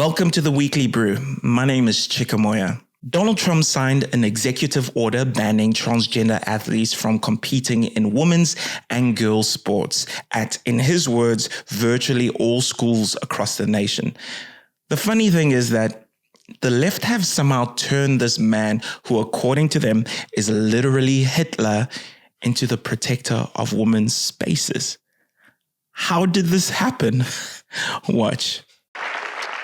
Welcome to the Weekly Brew. My name is Chikamoya. Donald Trump signed an executive order banning transgender athletes from competing in women's and girls' sports at, in his words, virtually all schools across the nation. The funny thing is that the left have somehow turned this man, who according to them is literally Hitler, into the protector of women's spaces. How did this happen? Watch.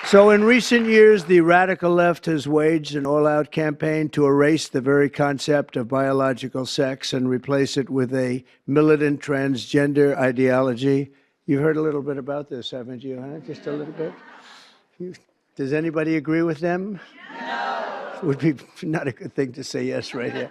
So in recent years, the radical left has waged an all-out campaign to erase the very concept of biological sex and replace it with a militant transgender ideology. You've heard a little bit about this, haven't you, huh? Just a little bit? Does anybody agree with them? No. It would be not a good thing to say yes right here.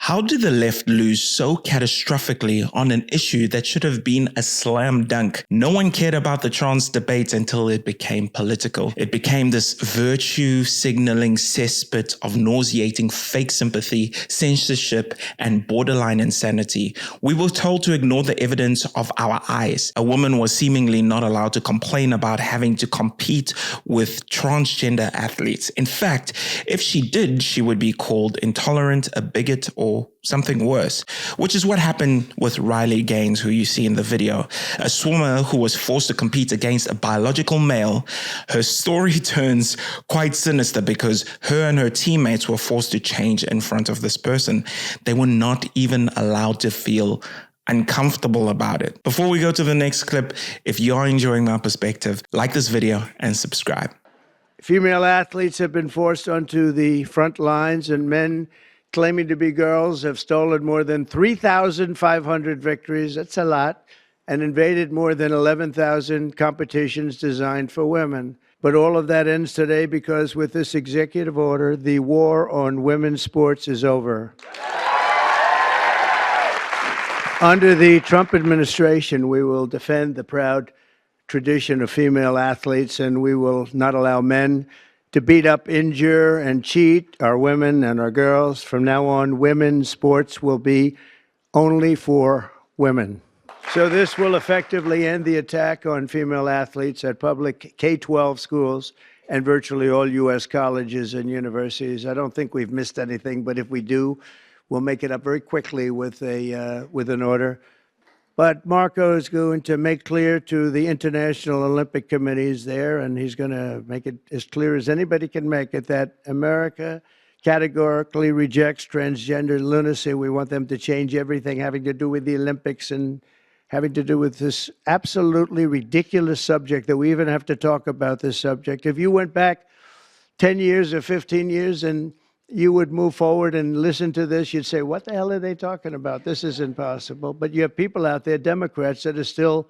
How did the left lose so catastrophically on an issue that should have been a slam dunk? No one cared about the trans debate until it became political. It became this virtue signaling cesspit of nauseating fake sympathy, censorship, and borderline insanity. We were told to ignore the evidence of our eyes. A woman was seemingly not allowed to complain about having to compete with transgender athletes. In fact, if she did, she would be called intolerant, a bigot, or something worse, which is what happened with Riley Gaines, who you see in the video, a swimmer who was forced to compete against a biological male. Her story turns quite sinister because her and her teammates were forced to change in front of this person. They were not even allowed to feel uncomfortable about it. Before we go to the next clip, if you're enjoying my perspective, like this video and subscribe. Female athletes have been forced onto the front lines, and men claiming to be girls have stolen more than 3,500 victories, that's a lot, and invaded more than 11,000 competitions designed for women. But all of that ends today because with this executive order, the war on women's sports is over. Under the Trump administration, we will defend the proud tradition of female athletes, and we will not allow men to beat up, injure, and cheat our women and our girls. From now on, women's sports will be only for women. So this will effectively end the attack on female athletes at public K-12 schools and virtually all U.S. colleges and universities. I don't think we've missed anything, but if we do, we'll make it up very quickly with an order. But Marco is going to make clear to the International Olympic Committees there, and he's going to make it as clear as anybody can make it, that America categorically rejects transgender lunacy. We want them to change everything having to do with the Olympics and having to do with this absolutely ridiculous subject that we even have to talk about this subject. If you went back 10 years or 15 years and you would move forward and listen to this, you'd say, what the hell are they talking about? This is impossible. But you have people out there, Democrats, that are still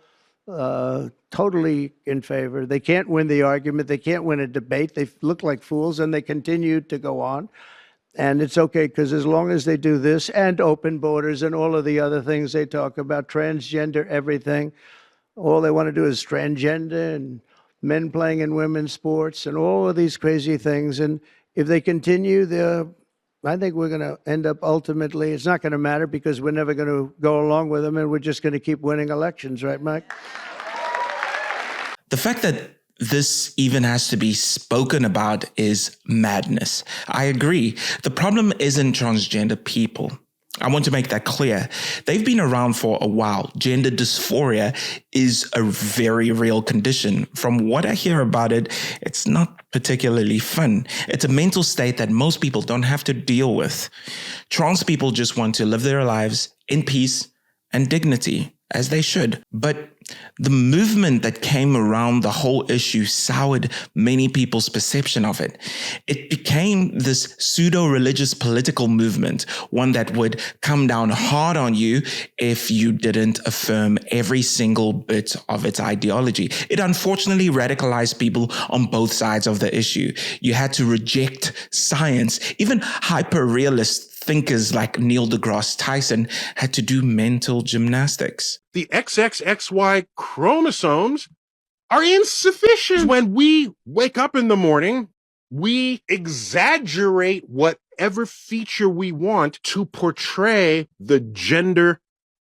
totally in favor. They can't win the argument. They can't win a debate. They look like fools, and they continue to go on. And it's okay, because as long as they do this and open borders and all of the other things they talk about, transgender, everything, all they want to do is transgender and men playing in women's sports and all of these crazy things. And if they continue, I think we're going to end up ultimately, it's not going to matter because we're never going to go along with them, and we're just going to keep winning elections, right, Mike? The fact that this even has to be spoken about is madness. I agree. The problem isn't transgender people. I want to make that clear. They've been around for a while. Gender dysphoria is a very real condition. From what I hear about it, it's not particularly fun. It's a mental state that most people don't have to deal with. Trans people just want to live their lives in peace and dignity, as they should. But the movement that came around the whole issue soured many people's perception of it. It became this pseudo-religious political movement, one that would come down hard on you if you didn't affirm every single bit of its ideology. It unfortunately radicalized people on both sides of the issue. You had to reject science. Even hyper-realist thinkers like Neil deGrasse Tyson had to do mental gymnastics. The XXXY chromosomes are insufficient. When we wake up in the morning, we exaggerate whatever feature we want to portray the gender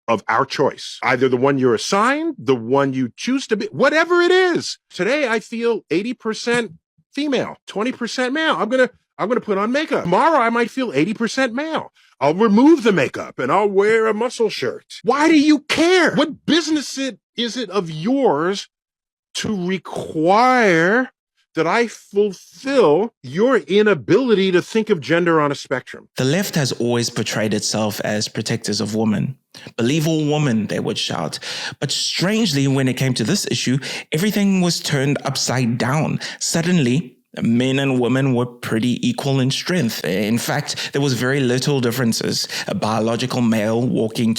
of our choice. Either the one you're assigned, the one you choose to be, whatever it is. Today, I feel 80% female, 20% male. I'm going to put on makeup. Tomorrow, I might feel 80% male. I'll remove the makeup and I'll wear a muscle shirt. Why do you care? What business is it of yours to require that I fulfill your inability to think of gender on a spectrum? The left has always portrayed itself as protectors of women. Believe all women, they would shout. But strangely, when it came to this issue, everything was turned upside down. Suddenly, men and women were pretty equal in strength. In fact, there was very little differences. A biological male walking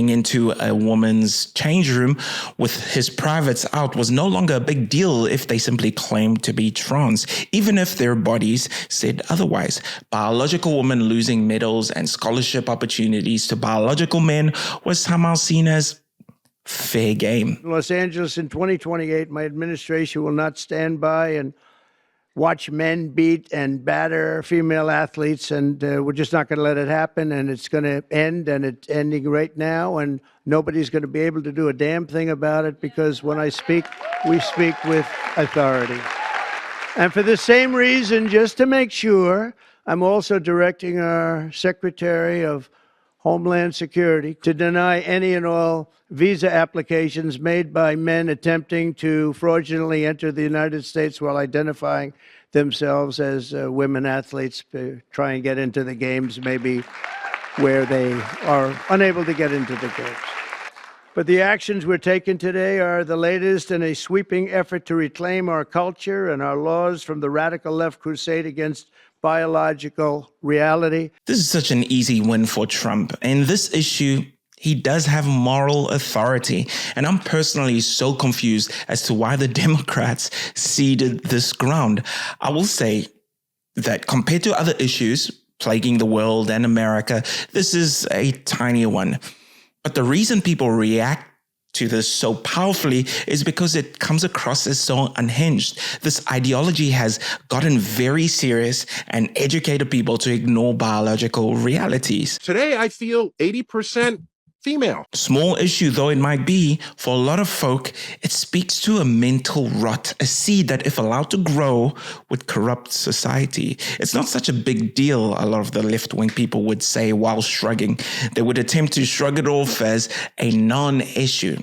into a woman's change room with his privates out was no longer a big deal if they simply claimed to be trans, even if their bodies said otherwise. Biological women losing medals and scholarship opportunities to biological men was somehow seen as fair game. Los Angeles in 2028, my administration will not stand by and watch men beat and batter female athletes, and we're just not going to let it happen, and it's going to end, and it's ending right now, and nobody's going to be able to do a damn thing about it, because when I speak, we speak with authority. And for the same reason, just to make sure, I'm also directing our Secretary of Homeland Security to deny any and all visa applications made by men attempting to fraudulently enter the United States while identifying themselves as women athletes to try and get into the games, maybe where they are unable to get into the games. But the actions we're taking today are the latest in a sweeping effort to reclaim our culture and our laws from the radical left crusade against biological reality. This is such an easy win for Trump. In this issue, he does have moral authority. And I'm personally so confused as to why the Democrats ceded this ground. I will say that compared to other issues plaguing the world and America, this is a tiny one. But the reason people react to this so powerfully is because it comes across as so unhinged. This ideology has gotten very serious and educated people to ignore biological realities. Today, I feel 80% female. Small issue though it might be, for a lot of folk, it speaks to a mental rot, a seed that if allowed to grow would corrupt society. It's not such a big deal, a lot of the left-wing people would say while shrugging. They would attempt to shrug it off as a non-issue.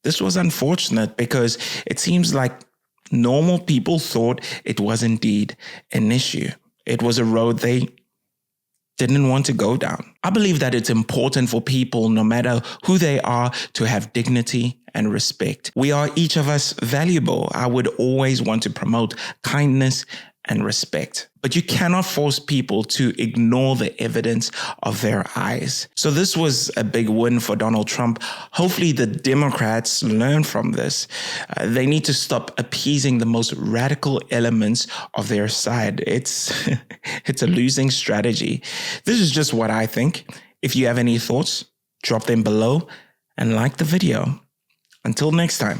This was unfortunate because it seems like normal people thought it was indeed an issue. It was a road they didn't want to go down. I believe that it's important for people, no matter who they are, to have dignity and respect. We are each of us valuable. I would always want to promote kindness and respect. But you cannot force people to ignore the evidence of their eyes. So this was a big win for Donald Trump. Hopefully the Democrats learn from this. They need to stop appeasing the most radical elements of their side. It's a losing strategy. This is just what I think. If you have any thoughts, drop them below and like the video. Until next time.